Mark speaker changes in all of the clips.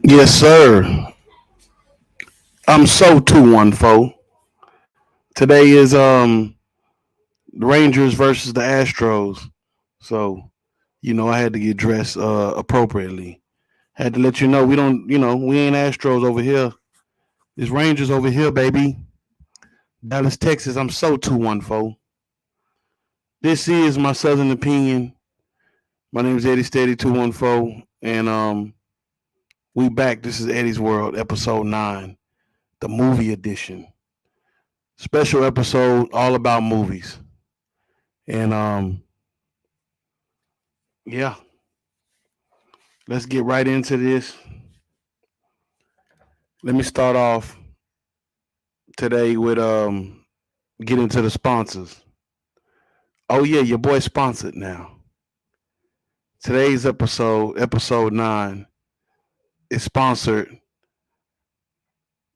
Speaker 1: Yes, sir. I'm so 214. Today is the Rangers versus the Astros. So, I had to get dressed appropriately. Had to let you know we don't, we ain't Astros over here. It's Rangers over here, baby. Dallas, Texas. I'm so 214. This is my Southern opinion. My name is Eddie Steady 214 and we back. This is Eddie's World, episode 9, the movie edition. Special episode all about movies. And yeah, let's get right into this. Let me start off today with getting to the sponsors. Oh yeah, your boy sponsored now. Today's episode 9, is sponsored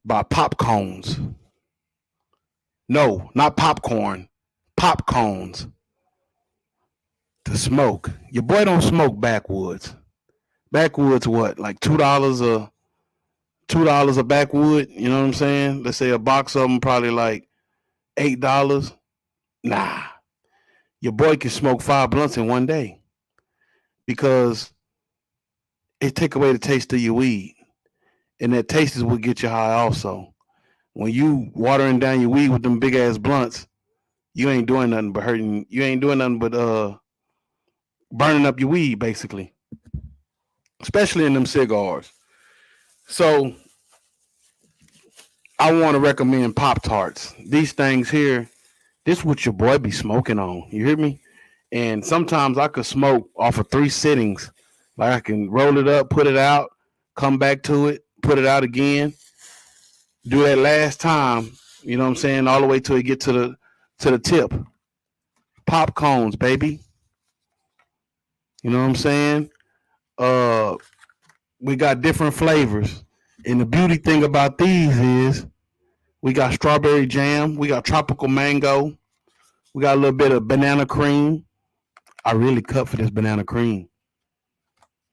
Speaker 1: by pop cones. No, not popcorn. Pop cones to smoke. Your boy don't smoke backwoods. Backwoods what? Like $2 a backwood, you know what I'm saying? Let's say a box of them probably like $8. Nah. Your boy can smoke 5 blunts in one day because it take away the taste of your weed, and that taste is what get you high. Also, when you watering down your weed with them big ass blunts, you ain't doing nothing but hurting. You ain't doing nothing but burning up your weed, basically, especially in them cigars. So I want to recommend Pop Tarts. These things here, this what your boy be smoking on. You hear me? And sometimes I could smoke off of 3 sittings. Like I can roll it up, put it out, come back to it, put it out again, do that last time. You know what I'm saying? All the way till it get to the tip. Pop cones, baby. You know what I'm saying? Uh, we got different flavors, and the beauty thing about these is we got strawberry jam, we got tropical mango, we got a little bit of banana cream. I really cut for this banana cream.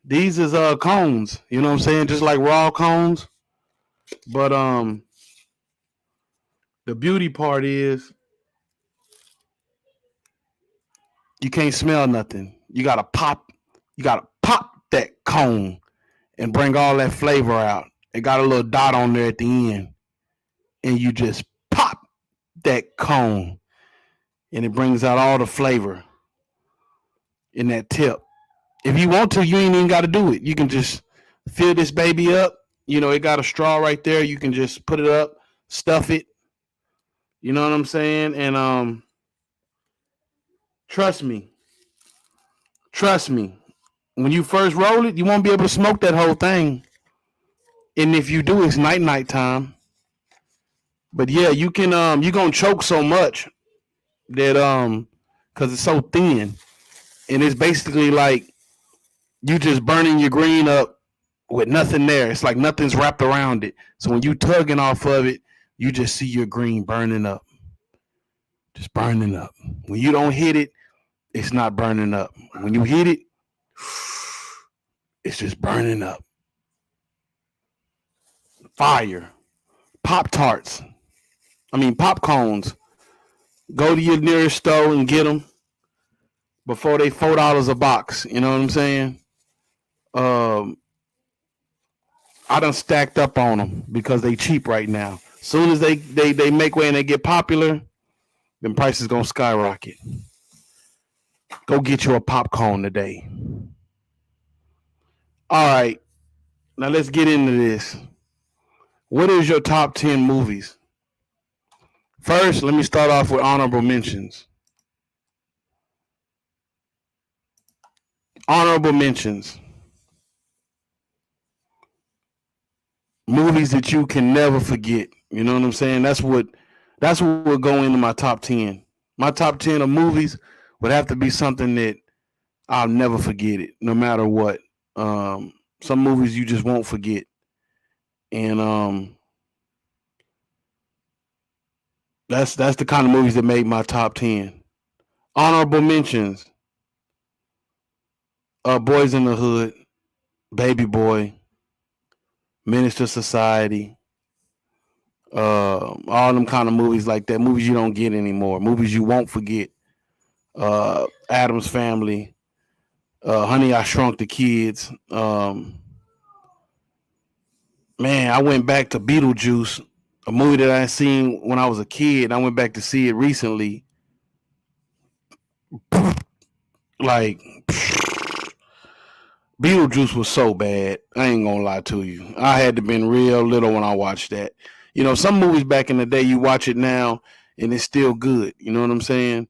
Speaker 1: These is cones, you know what I'm saying? Just like raw cones. But the beauty part is you can't smell nothing. You gotta pop that cone and bring all that flavor out. It got a little dot on there at the end. And you just pop that cone and it brings out all the flavor in that tip. If you want to, you ain't even gotta do it. You can just fill this baby up. It got a straw right there. You can just put it up, stuff it. You know what I'm saying? And trust me, trust me. When you first roll it, you won't be able to smoke that whole thing. And if you do, it's night time. But yeah, you gonna choke so much that because it's so thin, and it's basically like you just burning your green up with nothing there. It's like nothing's wrapped around it. So when you tugging off of it, you just see your green burning up, just burning up. When you don't hit it, it's not burning up. When you hit it, it's just burning up. Fire. Pop tarts. I mean pop cones. Go to your nearest store and get them before they $4 a box. You know what I'm saying? Um, I done stacked up on them because they cheap right now. Soon as they make way and they get popular, then prices gonna skyrocket. Go get you a popcorn today. All right, now let's get into this. What is your top 10 movies? First, let me start off with honorable mentions. Honorable mentions. Movies that you can never forget. You know what I'm saying? That's what would go into my top 10. My top 10 of movies would have to be something that I'll never forget it, no matter what. Some movies you just won't forget. And that's the kind of movies that made my top 10. Honorable mentions: Boys in the Hood, Baby Boy, Menace to Society, all them kind of movies like that. Movies you don't get anymore. Movies you won't forget. Adam's Family, Honey, I Shrunk the Kids. Man, I went back to Beetlejuice, a movie that I seen when I was a kid. I went back to see it recently. Like Beetlejuice was so bad. I ain't gonna lie to you. I had to been real little when I watched that. You know, some movies back in the day, you watch it now and it's still good. You know what I'm saying?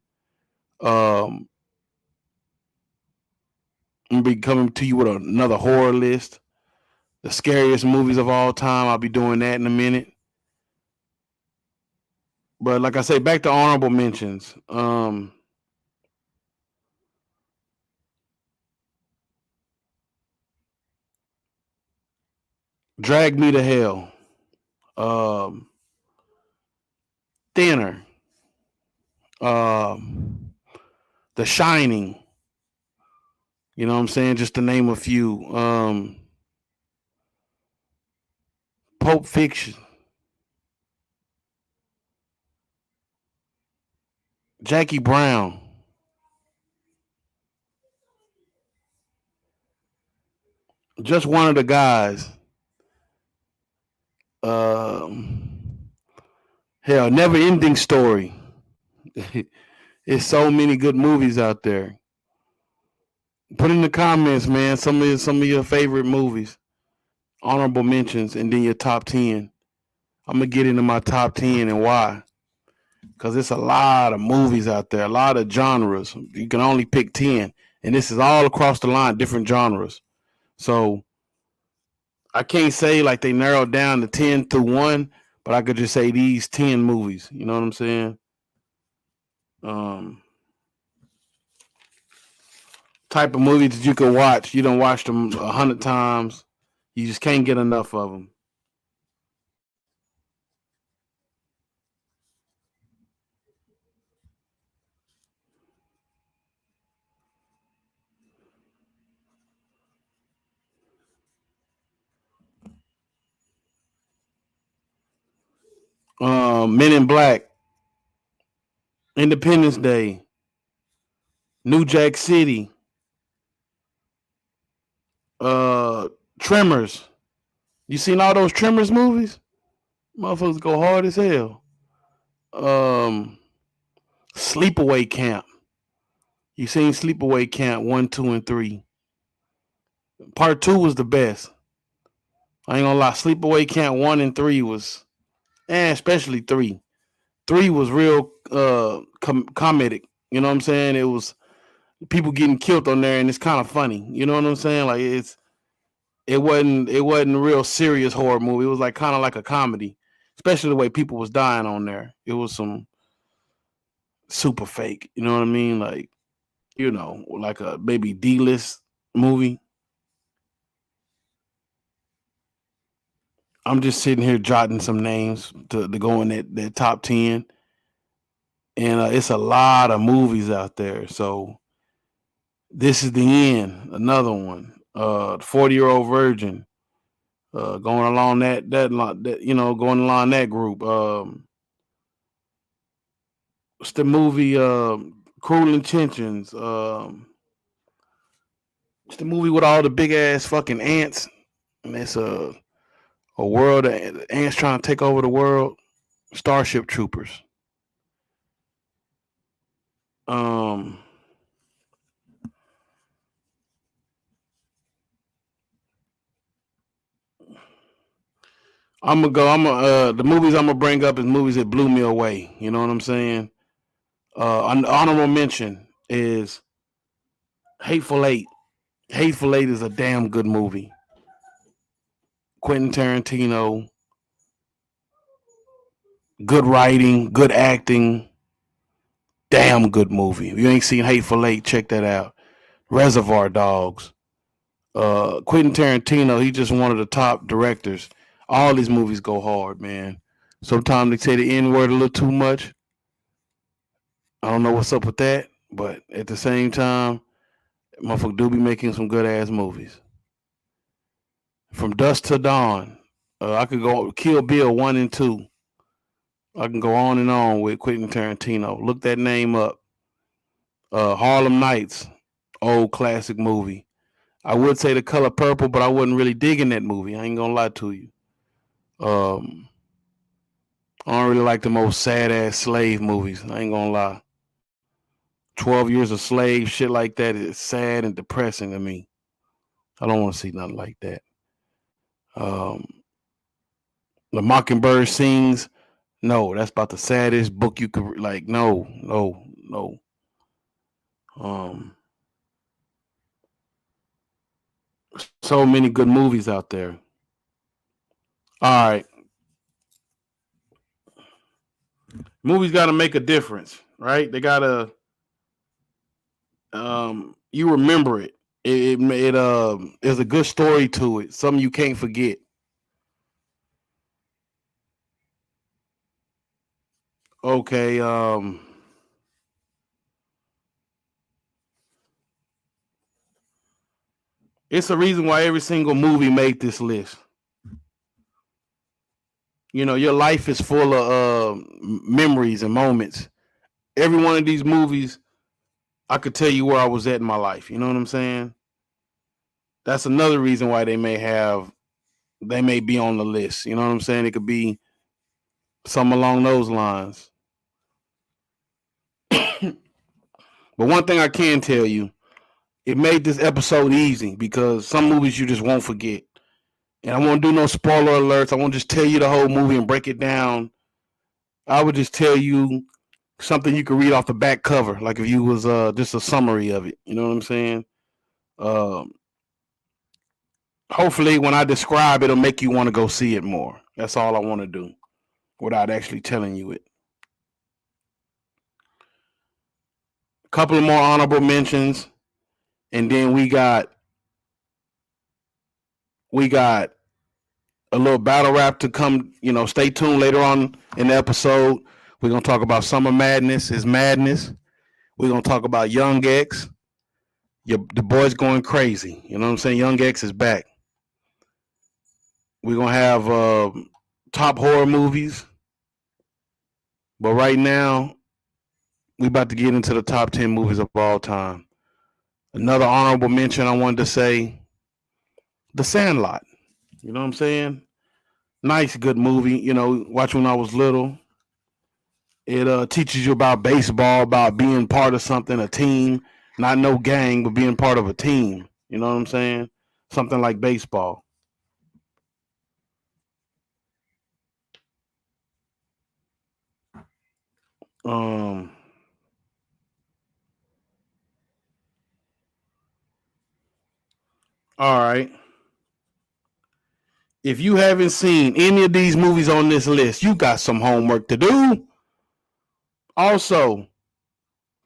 Speaker 1: Um, I'm gonna be coming to you with another horror list, the scariest movies of all time. I'll be doing that in a minute. But like I say, back to honorable mentions. Drag Me to Hell. Um, Thinner. Um, The Shining. You know what I'm saying? Just to name a few. Pulp Fiction. Jackie Brown. Just One of the Guys. Um, Hell, Never Ending Story. There's so many good movies out there. Put in the comments, man, some of your favorite movies, honorable mentions, and then your top 10. I'm gonna get into my top 10 and why. Because it's a lot of movies out there, a lot of genres. You can only pick 10, and this is all across the line, different genres. So I can't say like they narrowed down to 10 to 1, but I could just say these 10 movies. You know what I'm saying? Um, Type of movies that you could watch. You don't watch them 100 times. You just can't get enough of them. Men in Black, Independence Day, New Jack City, uh, Tremors. You seen all those Tremors movies? Motherfuckers go hard as hell. Um, Sleepaway Camp. You seen Sleepaway Camp 1, 2, and 3. Part 2 was the best. I ain't gonna lie. Sleepaway Camp 1 and 3 was, especially 3. 3 was real comedic. You know what I'm saying? It was people getting killed on there, and it's kind of funny. You know what I'm saying? Like it wasn't a real serious horror movie. It was like kind of like a comedy, especially the way people was dying on there. It was some super fake. You know what I mean? Like like a maybe D-list movie. I'm just sitting here jotting some names to go in that top 10, and it's a lot of movies out there. So this is the end. Another one. 40-Year-Old Virgin. Going along going along that group. What's the movie? Cruel Intentions. It's the movie with all the big ass fucking ants, and it's a world of ants trying to take over the world. Starship Troopers. Um, I'm gonna go. The movies I'm gonna bring up is movies that blew me away. You know what I'm saying? An honorable mention is Hateful Eight. Hateful Eight is a damn good movie. Quentin Tarantino, good writing, good acting, damn good movie. If you ain't seen Hateful Eight, check that out. Reservoir Dogs. Quentin Tarantino, he just one of the top directors. All these movies go hard, man. Sometimes they say the N word a little too much. I don't know what's up with that, but at the same time, motherfucker do be making some good ass movies. From Dusk to Dawn, I could go Kill Bill 1 and 2. I can go on and on with Quentin Tarantino. Look that name up. Harlem Nights, old classic movie. I would say The Color Purple, but I wasn't really digging that movie. I ain't gonna lie to you. I don't really like the most sad ass slave movies. I ain't gonna lie. 12 Years a Slave, shit like that is sad and depressing to me. I don't want to see nothing like that. Um, The Mockingbird Sings. No, that's about the saddest book you could like. No, no, no. Um, so many good movies out there. All right, movies got to make a difference, right? They gotta. You remember it. There's a good story to it. Something you can't forget. Okay. It's a reason why every single movie made this list. You know, your life is full of memories and moments. Every one of these movies, I could tell you where I was at in my life. You know what I'm saying? That's another reason why they may be on the list. You know what I'm saying? It could be something along those lines. But one thing I can tell you, it made this episode easy because some movies you just won't forget. And I won't do no spoiler alerts. I won't just tell you the whole movie and break it down. I would just tell you something you could read off the back cover, like if you was just a summary of it. You know what I'm saying? Um, Hopefully, when I describe, it'll make you want to go see it more. That's all I want to do, without actually telling you it. A couple of more honorable mentions, and then we got a little battle rap to come. You know, stay tuned later on in the episode. We're gonna talk about Summer Madness is madness. We're gonna talk about Young X. The boy's going crazy. You know what I'm saying? Young X is back. We're gonna have top horror movies, but right now we about to get into the top 10 movies of all time. Another honorable mention I wanted to say, The Sandlot. You know what I'm saying? Nice, good movie. You know, watch when I was little. It teaches you about baseball, about being part of something, a team, not no gang, but being part of a team. You know what I'm saying? Something like baseball. Um, all right. If you haven't seen any of these movies on this list, you got some homework to do. Also,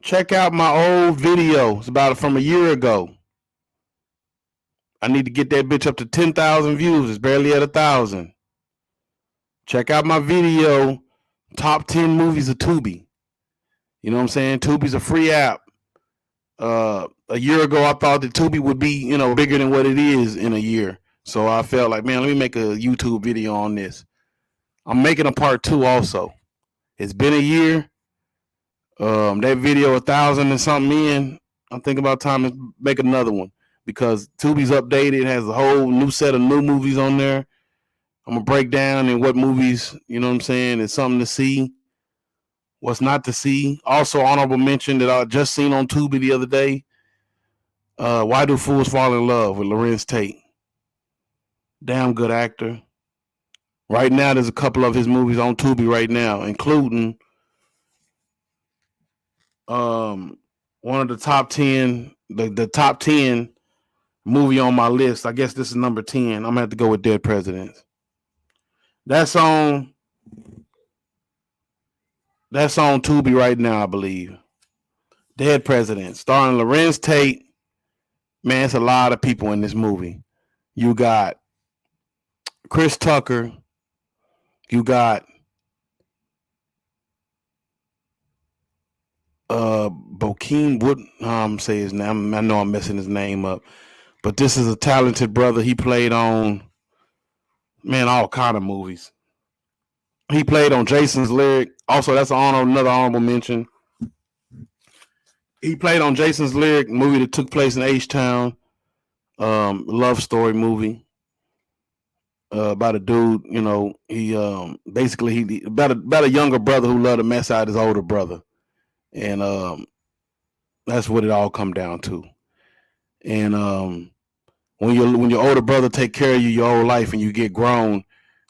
Speaker 1: check out my old video. It's about from a year ago. I need to get that bitch up to 10,000 views. It's barely at 1,000. Check out my video, top 10 movies of Tubi. You know what I'm saying? Tubi's a free app. A year ago, I thought that Tubi would be, bigger than what it is in a year. So I felt like, man, let me make a YouTube video on this. I'm making a part 2 also. It's been a year. That video 1,000 and something in. I'm thinking about time to make another one because Tubi's updated. It has a whole new set of new movies on there. I'm gonna break down in what movies, you know what I'm saying, is something to see, what's not to see. Also, honorable mention that I just seen on Tubi the other day. Why Do Fools Fall in Love with Larenz Tate? Damn good actor. Right now, there's a couple of his movies on Tubi right now, including one of the top 10, the top 10 movie on my list. I guess this is number 10. I'm gonna have to go with Dead Presidents. That's on Tubi right now, I believe. Dead Presidents, starring Larenz Tate. Man, it's a lot of people in this movie. You got Chris Tucker. You got Bokeem Wood. Say his name. I know I'm messing his name up, but this is a talented brother. He played on Man, all kind of movies. He played on Jason's Lyric. Also, that's another honorable mention. He played on Jason's Lyric, movie that took place in H Town. Love story movie. About a dude, he basically he about a younger brother who loved to mess out his older brother, and that's what it all come down to. And when your older brother take care of you your whole life and you get grown,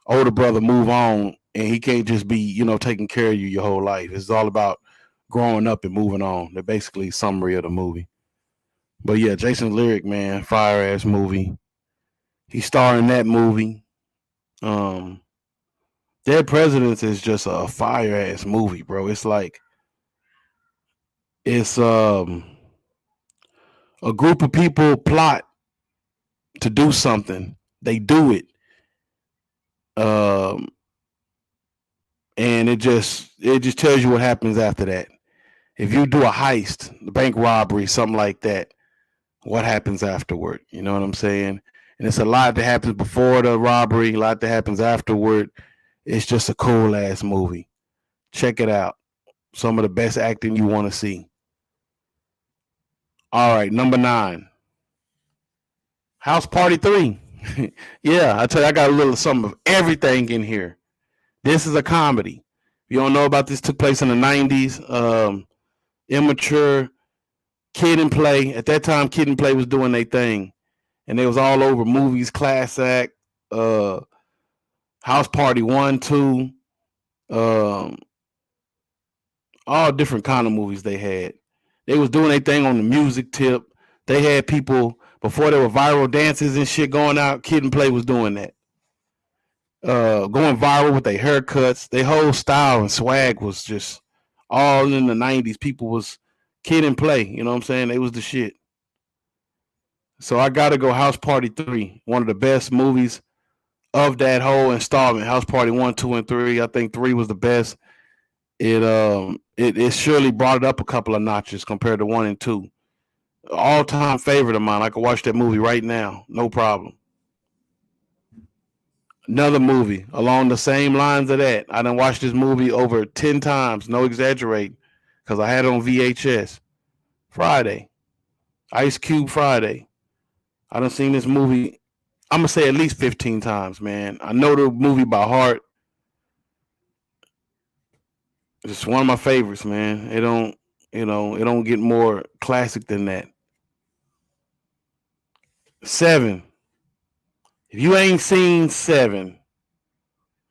Speaker 1: older brother move on and he can't just be taking care of you your whole life. It's all about growing up and moving on. They're basically summary of the movie. But yeah, Jason's Lyric, man, fire ass movie. He starred in that movie. Dead Presidents is just a fire ass movie, bro. It's like it's a group of people plot to do something. They do it. Um and it just tells you what happens after that. If you do a heist, the bank robbery, something like that, what happens afterward? You know what I'm saying? And it's a lot that happens before the robbery, a lot that happens afterward. It's just a cool ass movie. Check it out. Some of the best acting you want to see. All right, number 9. House Party 3. Yeah, I tell you, I got a little something of everything in here. This is a comedy. If you don't know about this, took place in the 90s. Immature Kid and Play. At that time, Kid and Play was doing their thing. And they was all over movies, Class Act, House Party 1, 2, all different kind of movies they had. They was doing their thing on the music tip. They had people, before there were viral dances and shit going out, Kid and Play was doing that. Going viral with their haircuts. Their whole style and swag was just all in the 90s. People was Kid and Play. You know what I'm saying? They was the shit. So I got to go House Party 3. One of the best movies of that whole installment. House Party 1, 2, and 3. I think 3 was the best. It surely brought it up a couple of notches compared to 1 and 2. All-time favorite of mine. I could watch that movie right now. No problem. Another movie along the same lines of that. I done watched this movie over 10 times. No exaggerate. Because I had it on VHS. Friday. Ice Cube Friday. I done seen this movie, I'm going to say at least 15 times, man. I know the movie by heart. It's one of my favorites, man. It don't get more classic than that. 7. If you ain't seen 7,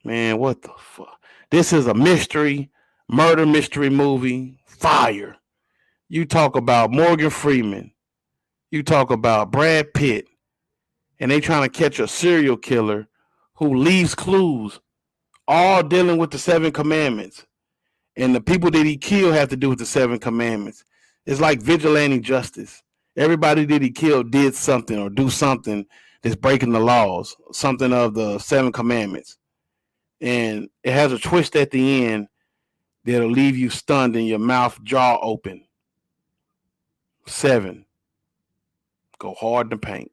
Speaker 1: man, what the fuck? This is a murder mystery movie. Fire. You talk about Morgan Freeman. You talk about Brad Pitt. And they trying to catch a serial killer who leaves clues, all dealing with the 7 commandments. And the people that he killed have to do with the 7 commandments. It's like vigilante justice. Everybody that he killed did something or do something that's breaking the laws, something of the 7 commandments. And it has a twist at the end that'll leave you stunned and your mouth jaw open. 7. Go hard in the paint.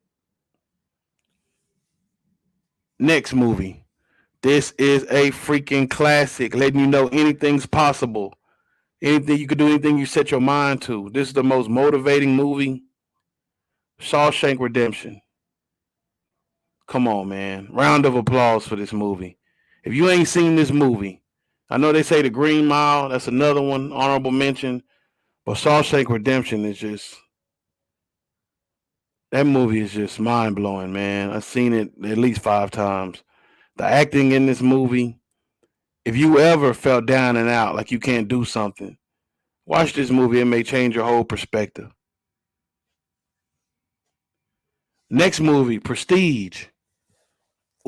Speaker 1: Next movie. This is a freaking classic, letting you know anything's possible. Anything you could do, anything you set your mind to. This is the most motivating movie. Shawshank Redemption. Come on, man. Round of applause for this movie. If you ain't seen this movie, I know they say The Green Mile, that's another one, honorable mention. But Shawshank Redemption is just, that movie is just mind blowing, man. I've seen it at least 5 times. The acting in this movie, if you ever felt down and out, like you can't do something, watch this movie. It may change your whole perspective. Next movie, Prestige.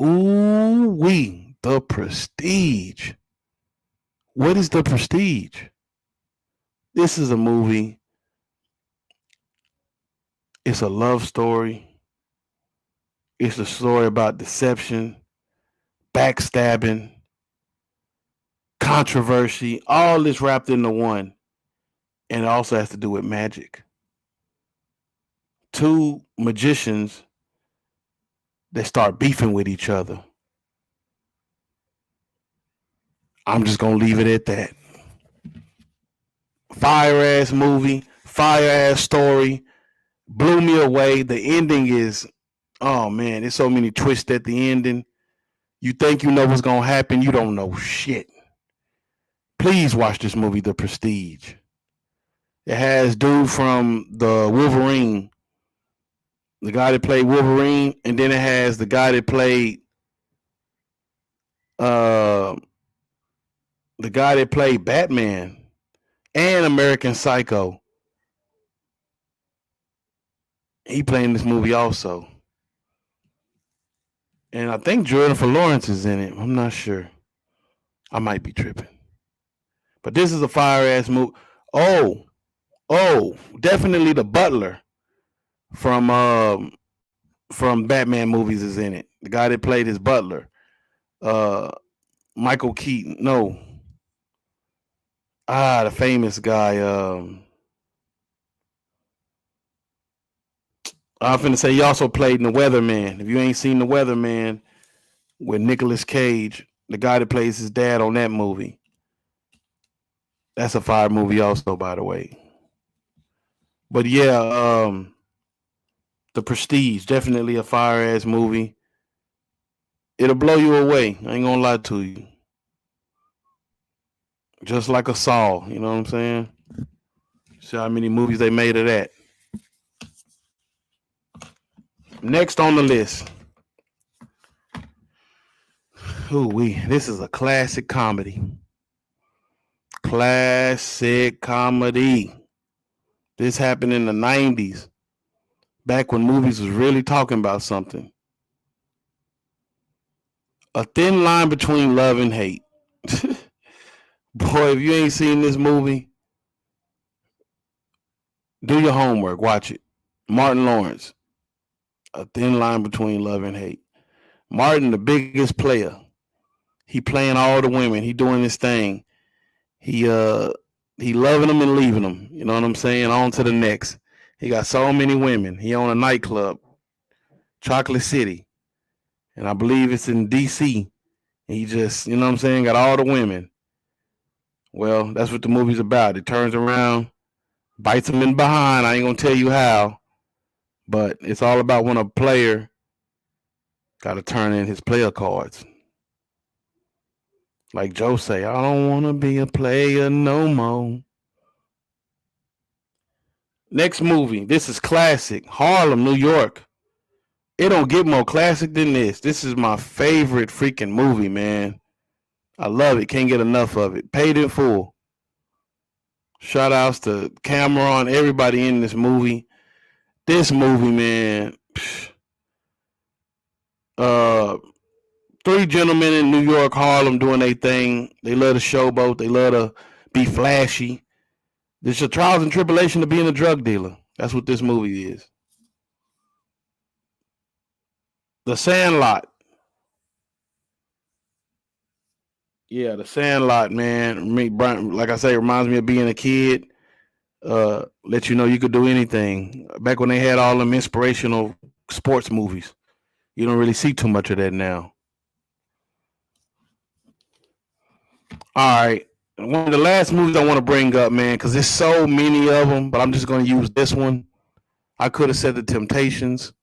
Speaker 1: Ooh wee, The Prestige. What is The Prestige? This is a movie. It's a love story. It's a story about deception, backstabbing, controversy, all this wrapped into one. And it also has to do with magic. 2 magicians that start beefing with each other. I'm just gonna leave it at that. Fire ass movie, fire ass story, blew me away. The ending is, oh man, there's so many twists at the ending. You think you know what's gonna happen, you don't know shit. Please watch this movie, The Prestige. It has dude from the Wolverine, the guy that played Wolverine, and then it has the guy that played uh Batman and American Psycho. He played in this movie also. And I think Jennifer Lawrence is in it. I'm not sure. I might be tripping. But this is a fire ass movie. Definitely the butler from Batman movies is in it. The guy that played his butler. Uh Michael Keaton. No. The famous guy. I'm finna say he also played in The Weatherman. If you ain't seen The Weatherman with Nicolas Cage, the guy that plays his dad on that movie. That's a fire movie also, by the way. But yeah, The Prestige, definitely a fire ass movie. It'll blow you away. I ain't gonna lie to you. Just like a Saw, you know what I'm saying? See how many movies they made of that. Next on the list. This is a classic comedy. Classic comedy. This happened in the 90s. Back when movies was really talking about something. A Thin Line Between Love and Hate. Boy, if you ain't seen this movie, do your homework. Watch it. Martin Lawrence. A Thin Line Between Love and Hate. Martin, the biggest player. He playing all the women. He doing his thing. He loving them and leaving them. You know what I'm saying? On to the next. He got so many women. He own a nightclub, Chocolate City, and I believe it's in DC. He just, you know what I'm saying, got all the women. Well, that's what the movie's about. It turns around, bites him in behind. I ain't gonna tell you how, but it's all about when a player got to turn in his player cards. Like Joe say, I don't want to be a player no more. Next movie. This is classic. Harlem, New York. It don't get more classic than this. This is my favorite freaking movie, man. I love it. Can't get enough of it. Paid in Full. Shout outs to Cameron, everybody in this movie. This movie, man. Three gentlemen in New York, Harlem, doing their thing. They love to showboat. They love to be flashy. This is a trials and tribulation of being a drug dealer. That's what this movie is. The Sandlot. Yeah, The Sandlot, man. Like I say, it reminds me of being a kid. Let you know you could do anything. Back when they had all them inspirational sports movies. You don't really see too much of that now. All right. One of the last movies I want to bring up, man, because there's so many of them, but I'm just going to use this one. I could have said The Temptations.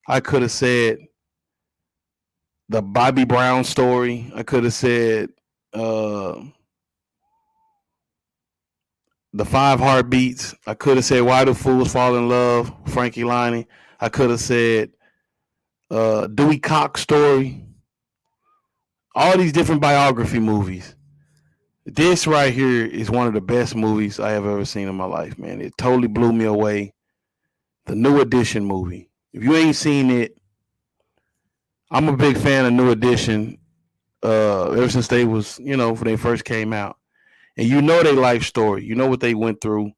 Speaker 1: I could have said the Bobby Brown story. I could have said the Five Heartbeats. I could have said Why Do Fools Fall in Love, Frankie Lani. I could have said Dewey Cox story. All these different biography movies. This right here is one of the best movies I have ever seen in my life, man. It totally blew me away. The New Edition movie. If you ain't seen it, I'm a big fan of New Edition. Ever since they was, when they first came out, and you know their life story, you know what they went through.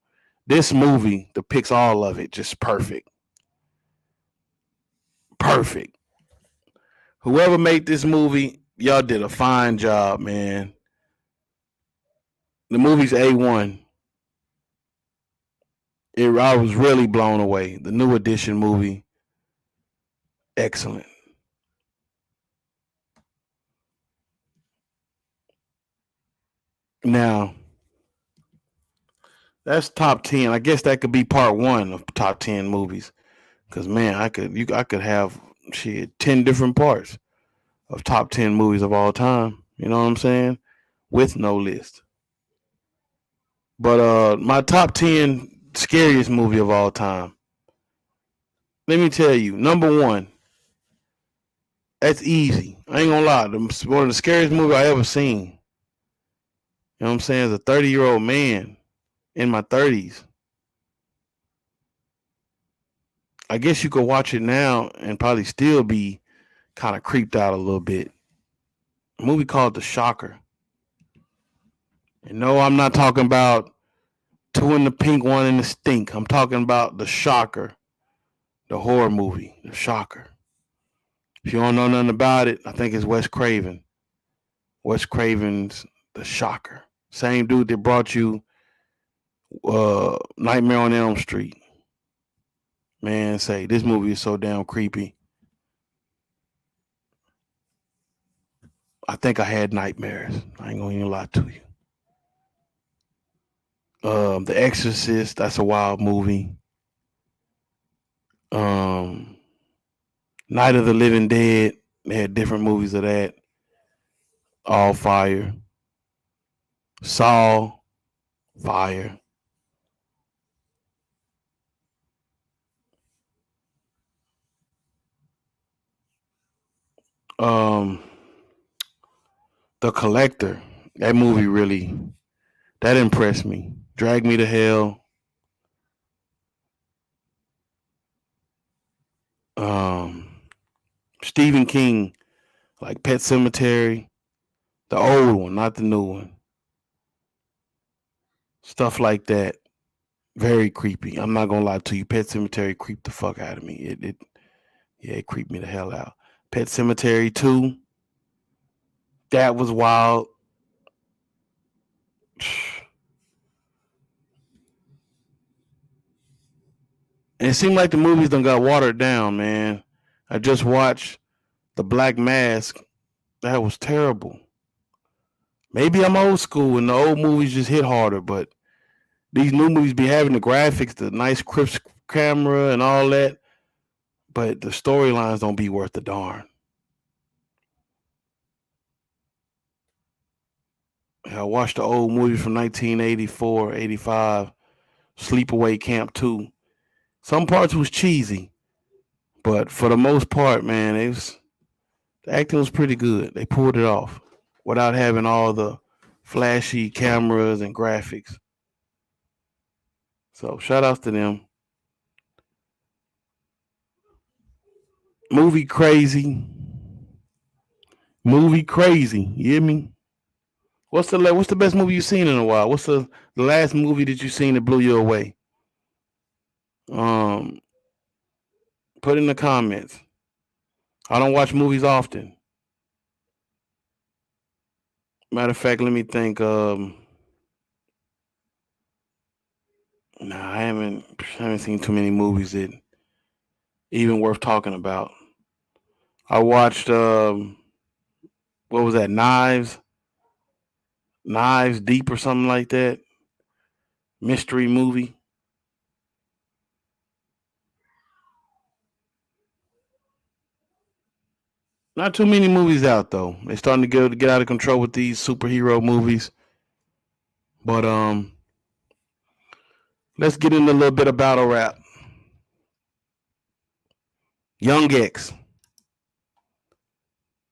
Speaker 1: This movie depicts all of it, just perfect. Perfect. Whoever made this movie, y'all did a fine job, man. The movie's A1. I was really blown away. The New Edition movie, excellent. Now, that's top 10. I guess that could be part one of top 10 movies. Cause man, I could have shit 10 different parts of top 10 movies of all time. You know what I'm saying? With no list. But my top 10 scariest movie of all time. Let me tell you, number one, that's easy. I ain't gonna lie. One of the scariest movie I ever seen. You know what I'm saying? As a 30-year-old man in my 30s. I guess you could watch it now and probably still be kind of creeped out a little bit. A movie called The Shocker. And no, I'm not talking about Two in the Pink, One in the Stink. I'm talking about The Shocker, the horror movie, The Shocker. If you don't know nothing about it, I think it's Wes Craven. Wes Craven's The Shocker. Same dude that brought you Nightmare on Elm Street. Man, say this movie is so damn creepy. I think I had nightmares. I ain't gonna even lie to you. The Exorcist, that's a wild movie. Night of the Living Dead, they had different movies of that. All fire. Saw, fire. Um, The Collector, that movie really, that impressed me. Drag Me to Hell. Stephen King, like Pet Cemetery, the old one, not the new one. Stuff like that. Very creepy. I'm not gonna lie to you. Pet Cemetery creeped the fuck out of me. It creeped me the hell out. Pet Cemetery 2, that was wild. And it seemed like the movies done got watered down, man. I just watched The Black Mask. That was terrible. Maybe I'm old school and the old movies just hit harder, but these new movies be having the graphics, the nice crisp camera and all that, but the storylines don't be worth the darn. I watched the old movie from 1984, 85, Sleepaway Camp 2. Some parts was cheesy, but for the most part, man, the acting was pretty good. They pulled it off without having all the flashy cameras and graphics. So shout outs to them. Movie crazy. Movie crazy. You hear me? What's the best movie you've seen in a while? What's the last movie that you seen that blew you away? Um, Put in the comments. I don't watch movies often. Matter of fact, let me think. Nah, I haven't seen too many movies that even worth talking about. I watched what was that? Knives Deep or something like that. Mystery movie. Not too many movies out though. They're starting to get out of control with these superhero movies. But let's get into a little bit of battle rap. Young X.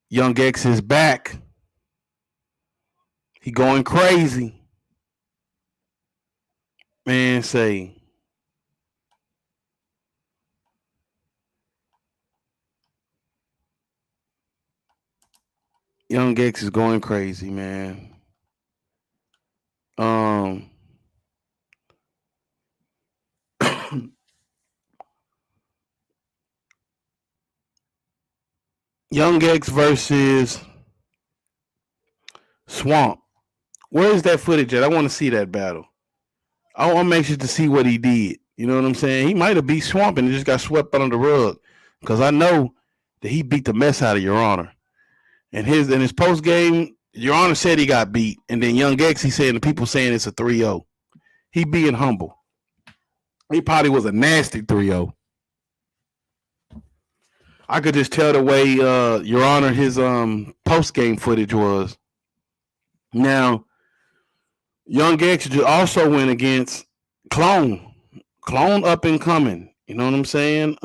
Speaker 1: Young X is back. He going crazy. Man, say Young X is going crazy, man. Um Young X versus Swamp. Where is that footage at? I want to see that battle. I'm anxious to see what he did. You know what I'm saying? He might have beat Swamp and just got swept under the rug. Because I know that he beat the mess out of Your Honor. And his post game Your Honor said he got beat, and then Young X, he said the people saying it's a 3-0. He being humble. He probably was a nasty 3-0. I could just tell the way Your Honor his post game footage was. Now, Young X also went against Clone. Clone up and coming. You know what I'm saying?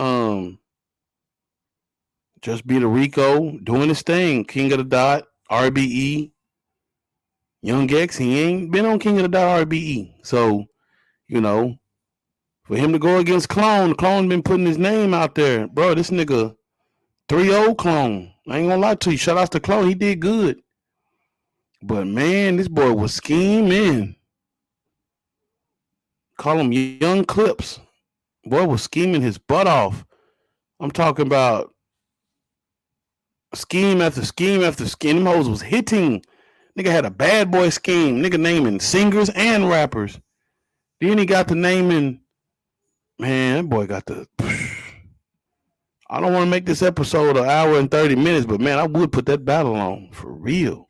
Speaker 1: Just beat a Rico doing his thing. King of the Dot, RBE. Young X, he ain't been on King of the Dot RBE. So, you know, for him to go against Clone been putting his name out there. Bro, this nigga 3-0 Clone. I ain't gonna lie to you. Shout out to Clone. He did good. But man, this boy was scheming. Call him Young Clips. Boy was scheming his butt off. I'm talking about scheme after scheme after scheme. Them hoes was hitting. Nigga had a bad boy scheme. Nigga naming singers and rappers. Then he got the naming. Man, that boy got the. I don't want to make this episode an hour and 30 minutes, but man, I would put that battle on for real.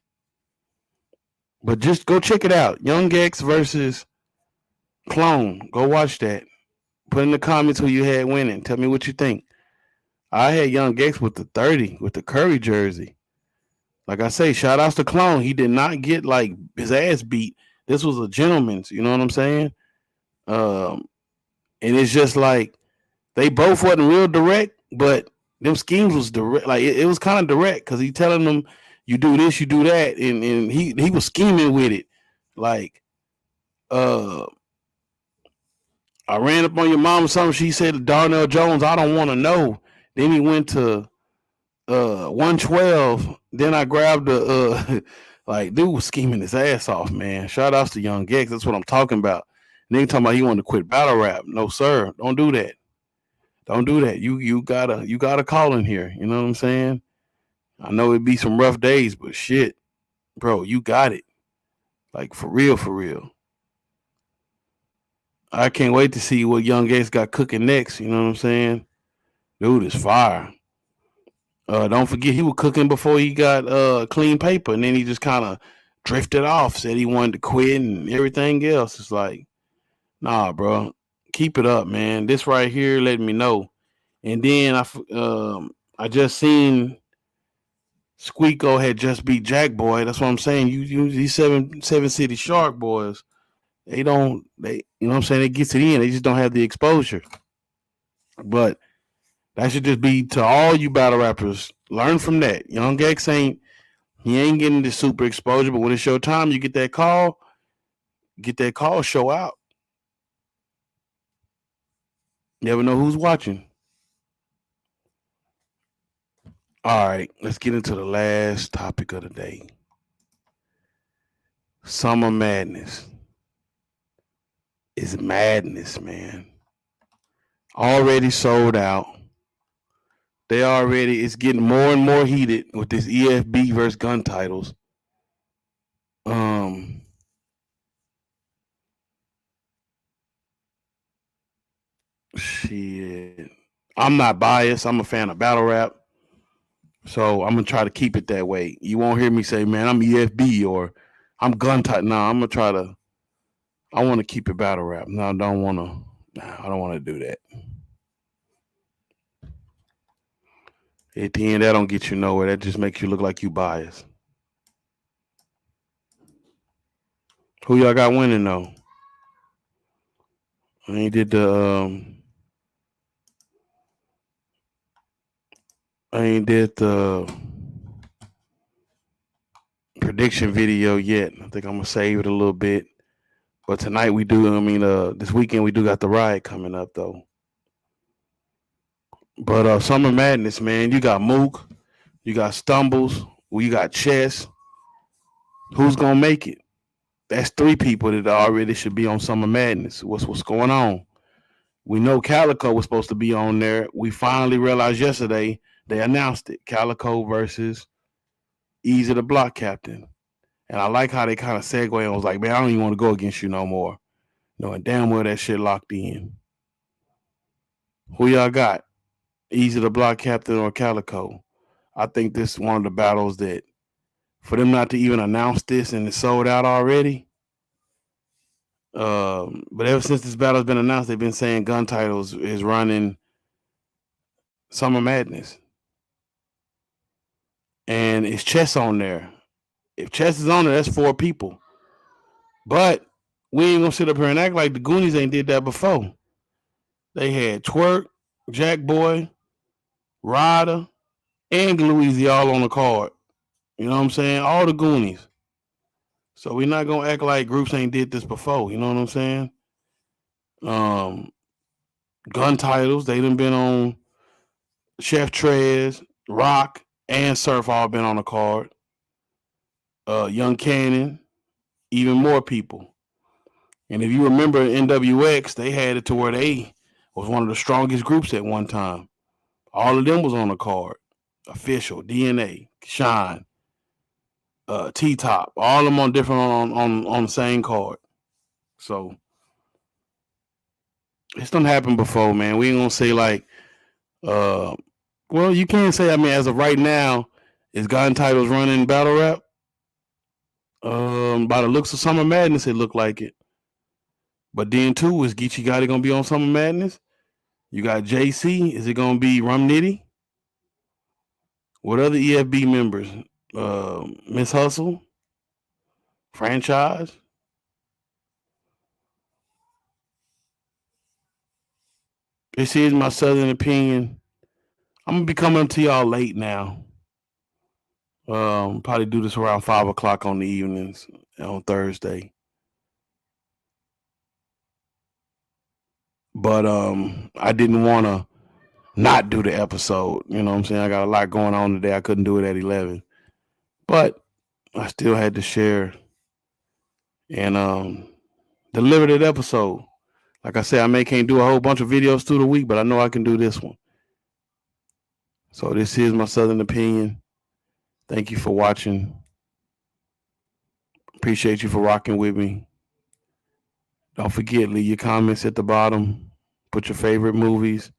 Speaker 1: But just go check it out. Young X versus Clone. Go watch that. Put in the comments who you had winning. Tell me what you think. I had Young X with the 30, with the Curry jersey. Like I say, shout outs to Clone. He did not get like his ass beat. This was a gentleman's, you know what I'm saying? And it's just like they both wasn't real direct, but them schemes was direct. Like it was kind of direct because he telling them you do this, you do that, and he was scheming with it. Like I ran up on your mom or something. She said to Darnell Jones, I don't want to know. Then he went to 112. Then I grabbed the like dude was scheming his ass off, man. Shout outs to Young X. That's what I'm talking about. And then talking about he wanted to quit battle rap. No, sir. Don't do that. Don't do that. You gotta call in here. You know what I'm saying? I know it'd be some rough days, but shit, bro, you got it. Like for real, for real. I can't wait to see what Young X got cooking next. You know what I'm saying? Dude is fire. Don't forget he was cooking before he got clean paper, and then he just kind of drifted off. Said he wanted to quit and everything else. It's like, nah, bro, keep it up, man. This right here let me know. And then I just seen Squeako had just beat Jack Boy. That's what I'm saying. You these seven city Shark boys. They you know what I'm saying? They get to the end. They just don't have the exposure. But that should just be to all you battle rappers. Learn from that. Young X ain't getting the super exposure, but when it's your time, you get that call, show out. Never know who's watching. All right, let's get into the last topic of the day. Summer Madness. It's madness, man. Already sold out. It's getting more and more heated with this EFB versus gun titles. Shit. I'm not biased. I'm a fan of battle rap. So I'm gonna try to keep it that way. You won't hear me say, man, I'm EFB or I'm gun tight. No, I'm gonna try to I want to keep it battle rap. No, I don't want to do that. At the end, that don't get you nowhere. That just makes you look like you biased. Who y'all got winning though? I ain't did the prediction video yet. I think I'm gonna save it a little bit. But tonight we do. I mean, this weekend we do got the riot coming up though. But Summer Madness, man, you got Mook, you got Stumbles, you got Chess. Who's gonna make it? That's three people that already should be on Summer Madness. What's going on? We know Calico was supposed to be on there. We finally realized yesterday they announced it. Calico versus Easy the Block Captain. And I like how they kind of segue and was like, man, I don't even want to go against you no more. Knowing damn well that shit locked in. Who y'all got? Easy the Block Captain or Calico? I think this is one of the battles that for them not to even announce this and it's sold out already. But ever since this battle's been announced, they've been saying Gun Titles is running Summer Madness. And it's Chess on there. If Chess is on there, that's 4 people. But we ain't gonna sit up here and act like the Goonies ain't did that before. They had Twerk, Jack Boy, Ryder, and Louise all on the card. You know what I'm saying? All the Goonies. So we're not gonna act like groups ain't did this before. You know what I'm saying? Gun Titles, they done been on Chef Trez, Rock, and Surf all been on the card. Young Cannon, even more people. And if you remember NWX, they had it to where they was one of the strongest groups at one time. All of them was on the card. Official, DNA, Shine, T-Top, all of them on different on the same card. So it's done happened before, man. We ain't gonna say like, well, you can't say. I mean, as of right now, is Gun Titles running battle rap? By the looks of Summer Madness, it looked like it. But then too, is Geechee Gotti gonna be on Summer Madness? You got JC. Is it gonna be Rum Nitty? What other EFB members? Miss Hustle, Franchise. This is my Southern opinion. I'm gonna be coming to y'all late now. Probably do this around 5 o'clock on the evenings on Thursday. But I didn't want to not do the episode. You know what I'm saying? I got a lot going on today. I couldn't do it at 11. But I still had to share and deliver that episode. Like I said, can't do a whole bunch of videos through the week, but I know I can do this one. So this is my Southern opinion. Thank you for watching. Appreciate you for rocking with me. Don't forget, leave your comments at the bottom. Put your favorite movies,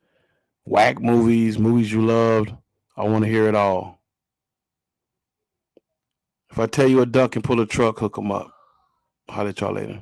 Speaker 1: whack movies, movies you loved. I want to hear it all. If I tell you a duck can pull a truck, hook them up. Holler at y'all later.